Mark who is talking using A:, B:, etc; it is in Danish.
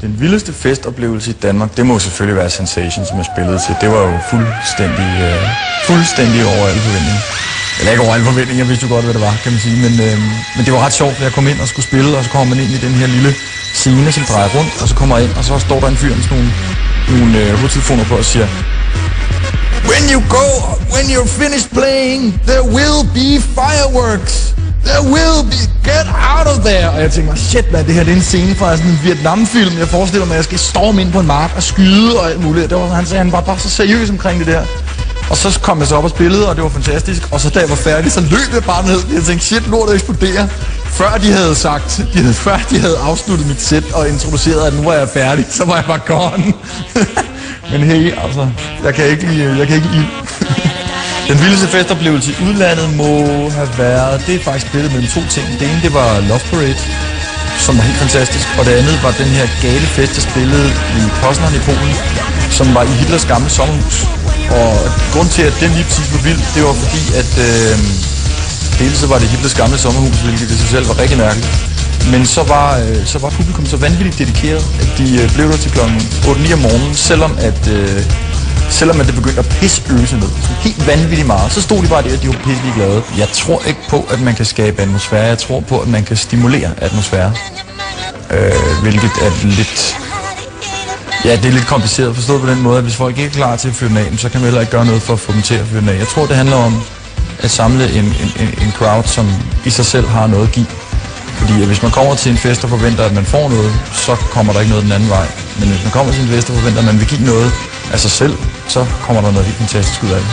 A: Den vildeste festoplevelse i Danmark, det må selvfølgelig være Sensation, som jeg spillede til. Det var jo fuldstændig over alle forventninger. Eller ikke over alle forventninger, jeg vidste jo godt, hvad det var, kan man sige. Men det var ret sjovt, at jeg kom ind og skulle spille, og så kommer man ind i den her lille scene, som drejer rundt, og så kommer jeg ind, og så står der en fyr med sådan nogle hovedtelefoner på og siger: When you're finished playing, there will be fireworks. There will be, get out of there. Og jeg tænker mig, shit man, det her det er en scene fra sådan en Vietnam-film. Jeg forestiller mig, at jeg skal storme ind på en mark og skyde og alt muligt. Det var, han sagde, han var bare så seriøs omkring det der. Og så kom jeg så op og spillede, og det var fantastisk. Og så da jeg var færdig, så løb jeg bare ned. Jeg tænkte, shit, lortet eksploderer. Før de havde afsluttet mit sæt og introduceret, at nu var jeg færdig, så var jeg bare gone. Men hey, altså, jeg kan ikke lide. Den vildeste festoplevelse i udlandet må have været, det er faktisk splittet mellem to ting. Det ene, det var Love Parade, som var helt fantastisk, og det andet var den her gale fest, jeg spillede i Poznan i Polen, som var i Hitlers gamle sommerhus. Og grund til, at den lige præcis var vild, det var fordi, at dels så var det Hitlers gamle sommerhus, hvilket i sig selv var rigtig mærkeligt. Men så var publikum så vanvittigt dedikeret, at de blev der til kl. 8-9 om morgenen, selvom det begyndte at pisseøse ned. Helt vanvittigt meget. Så stod de bare der, og de var pisselig glade. Jeg tror ikke på, at man kan skabe atmosfære. Jeg tror på, at man kan stimulere atmosfære. Hvilket er lidt... Ja, det er lidt kompliceret forstået på den måde, at hvis folk ikke er klar til at fyre den af, så kan man heller ikke gøre noget for at få dem til at fyre den af. Jeg tror, det handler om at samle en crowd, som i sig selv har noget at give. Fordi hvis man kommer til en fest og forventer, at man får noget, så kommer der ikke noget den anden vej. Men hvis man kommer til en fest og forventer, at man vil give noget af sig selv, så kommer der noget helt fantastisk ud af det.